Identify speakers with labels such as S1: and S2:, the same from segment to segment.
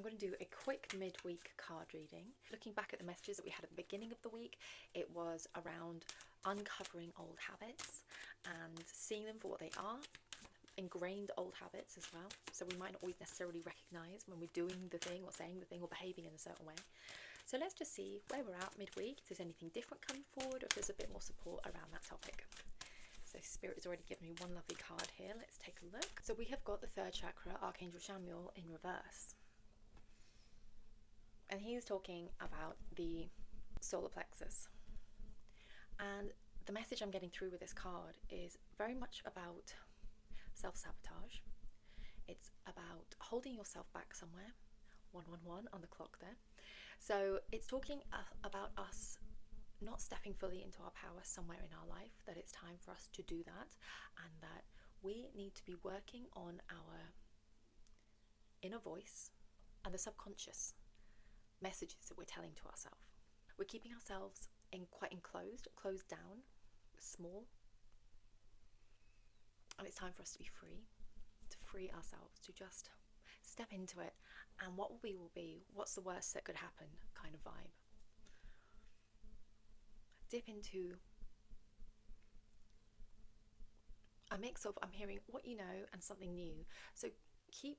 S1: going to do a quick midweek card reading. Looking back at the messages that we had at the beginning of the week, it was around uncovering old habits and seeing them for what they are, ingrained old habits as well. So we might not always necessarily recognise when we're doing the thing or saying the thing or behaving in a certain way. So let's just see where we're at midweek, if there's anything different coming forward, or if there's a bit more support around that topic. So Spirit has already given me one lovely card here. Let's take a look. So we have got the third chakra, Archangel Chamuel, in reverse. And he's talking about the solar plexus. And the message I'm getting through with this card is very much about self-sabotage. It's about holding yourself back somewhere. 111 on the clock there. So it's talking about us not stepping fully into our power somewhere in our life, that it's time for us to do that, and that we need to be working on our inner voice and the subconscious messages that we're telling to ourselves. We're keeping ourselves quite closed down, small, and it's time for us to be free, to free ourselves, to just step into it, and what we will be, what's the worst that could happen kind of vibe. Dip into a mix of, I'm hearing what you know and something new. So keep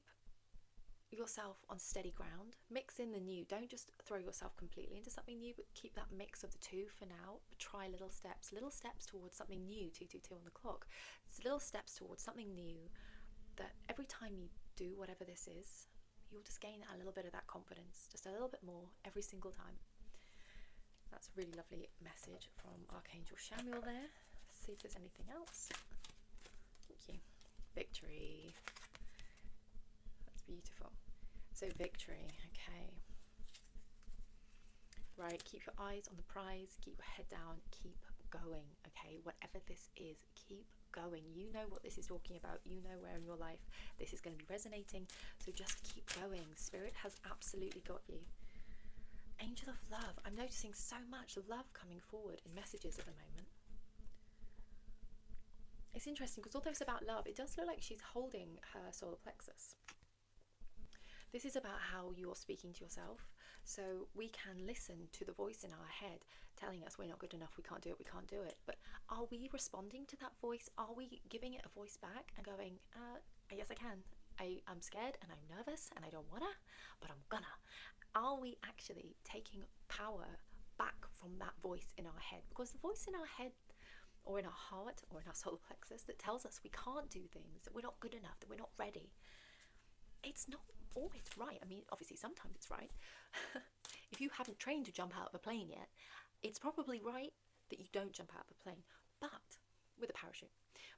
S1: yourself on steady ground, mix in the new. Don't just throw yourself completely into something new, but keep that mix of the two for now. But try little steps towards something new. 222 on the clock. It's little steps towards something new, that every time you do whatever this is, you'll just gain a little bit of that confidence, just a little bit more every single time. That's a really lovely message from Archangel Chamuel there. Let's see if there's anything else. Thank you. Victory. That's beautiful. So victory, okay. Right, keep your eyes on the prize, keep your head down, keep going, okay? Whatever this is, keep going. You know what this is talking about. You know where in your life this is going to be resonating. So just keep going. Spirit has absolutely got you. Angel of love. I'm noticing so much love coming forward in messages at the moment. It's interesting because although it's about love, it does look like she's holding her solar plexus. This is about how you're speaking to yourself. So we can listen to the voice in our head telling us we're not good enough, we can't do it. But are we responding to that voice? Are we giving it a voice back and going, yes I can. I'm scared and I'm nervous and I don't wanna, but I'm gonna. Are we actually taking power back from that voice in our head? Because the voice in our head or in our heart or in our solar plexus that tells us we can't do things, that we're not good enough, that we're not ready, it's not always right. I mean, obviously sometimes it's right. If you haven't trained to jump out of a plane yet, it's probably right that you don't jump out of a plane, but with a parachute.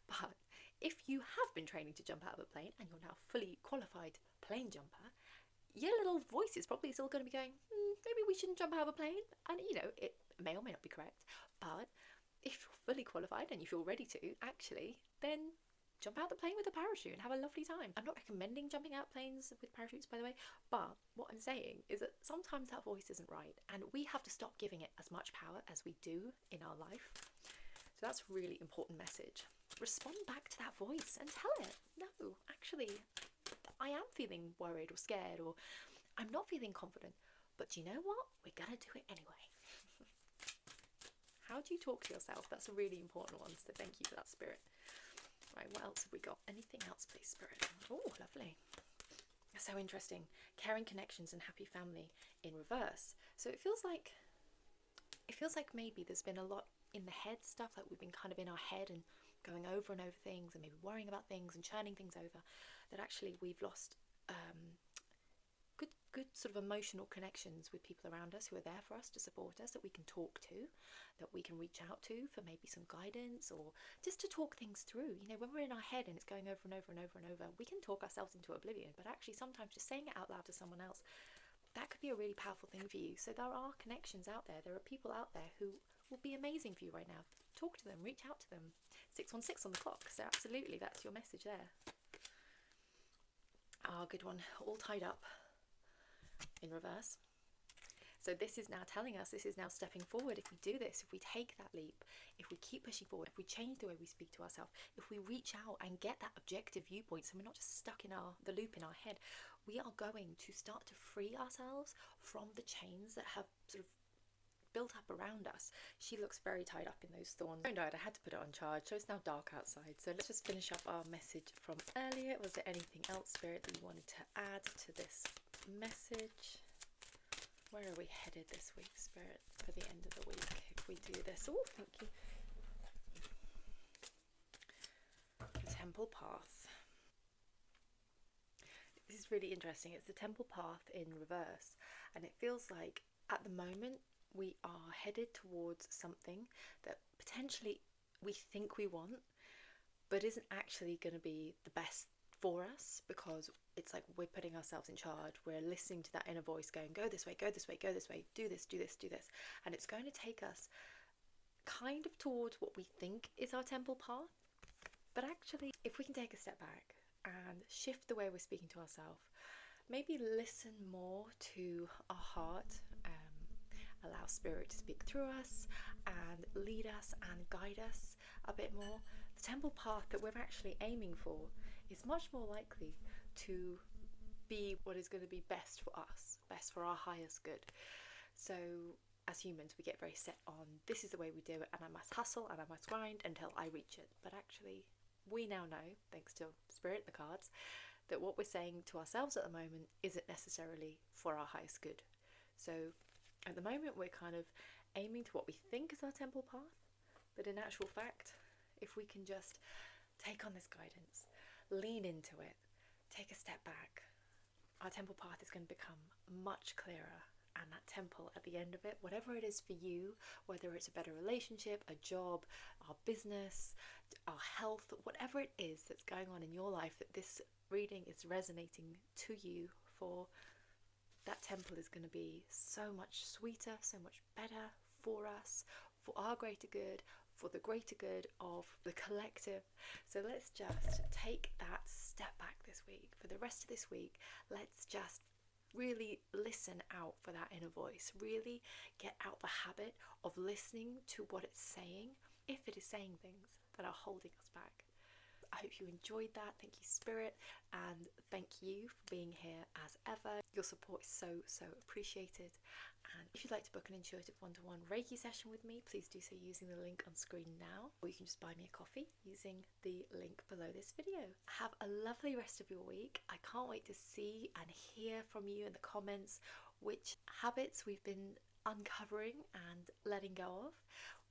S1: But if you have been training to jump out of a plane and you're now fully qualified plane jumper, your little voice is probably still going to be going, maybe we shouldn't jump out of a plane. And you know, it may or may not be correct, but if you're fully qualified and you feel ready to, actually, then jump out the plane with a parachute and have a lovely time. I'm not recommending jumping out planes with parachutes, by the way, but what I'm saying is that sometimes that voice isn't right, and we have to stop giving it as much power as we do in our life. So that's a really important message. Respond back to that voice and tell it, no, actually, I am feeling worried or scared, or I'm not feeling confident, but you know what? We're gonna do it anyway. How do you talk to yourself? That's a really important one, so thank you for that, Spirit. Right, what else have we got? Anything else, please, Spirit? Oh, lovely. So interesting. Caring connections and happy family in reverse. So it feels like maybe there's been a lot in the head stuff, like we've been kind of in our head and going over and over things and maybe worrying about things and churning things over, that actually we've lost good sort of emotional connections with people around us who are there for us, to support us, that we can talk to, that we can reach out to for maybe some guidance, or just to talk things through. You know, when we're in our head and it's going over and over and over and over, we can talk ourselves into oblivion, but actually sometimes just saying it out loud to someone else, that could be a really powerful thing for you. So there are connections out there. There are people out there who will be amazing for you right now. Talk to them, reach out to them. 616 on the clock. So absolutely, that's your message there. Ah, good one. All tied up in reverse. So this is now telling us, this is now stepping forward. If we do this, if we take that leap, if we keep pushing forward, if we change the way we speak to ourselves, if we reach out and get that objective viewpoint, so we're not just stuck in the loop in our head, we are going to start to free ourselves from the chains that have sort of built up around us. She looks very tied up in those thorns. I died, I had to put it on charge, so it's now dark outside. So let's just finish up our message from earlier. Was there anything else, Spirit, that you wanted to add to this message? Where are we headed this week, Spirit, for the end of the week, if we do this? Oh, thank you. The Temple Path. This is really interesting. It's the Temple Path in reverse, and it feels like at the moment we are headed towards something that potentially we think we want, but isn't actually going to be the best for us, because it's like we're putting ourselves in charge. We're listening to that inner voice going, go this way, go this way, go this way, do this, do this, do this. And it's going to take us kind of towards what we think is our temple path. But actually, if we can take a step back and shift the way we're speaking to ourselves, maybe listen more to our heart, allow Spirit to speak through us and lead us and guide us a bit more, the temple path that we're actually aiming for is much more likely to be what is going to be best for us, best for our highest good. So as humans, we get very set on, this is the way we do it, and I must hustle and I must grind until I reach it. But actually, we now know, thanks to Spirit, the cards, that what we're saying to ourselves at the moment isn't necessarily for our highest good. So at the moment, we're kind of aiming to what we think is our temple path, but in actual fact, if we can just take on this guidance, lean into it, take a step back, our temple path is going to become much clearer. And that temple at the end of it, whatever it is for you, whether it's a better relationship, a job, our business, our health, whatever it is that's going on in your life that this reading is resonating to you for, that temple is going to be so much sweeter, so much better for us, for our greater good, for the greater good of the collective. So let's just take that step back this week. For the rest of this week, let's just really listen out for that inner voice. Really get out the habit of listening to what it's saying, if it is saying things that are holding us back. I hope you enjoyed that. Thank you, Spirit, and thank you for being here as ever. Your support is so appreciated. And if you'd like to book an intuitive one-to-one Reiki session with me, please do so using the link on screen now, or you can just buy me a coffee using the link below this video. Have a lovely rest of your week. I can't wait to see and hear from you in the comments which habits we've been uncovering and letting go of,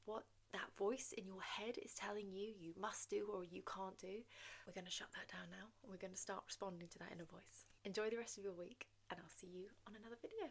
S1: what that voice in your head is telling you you must do or you can't do. We're going to shut that down now, and we're going to start responding to that inner voice. Enjoy the rest of your week, and I'll see you on another video.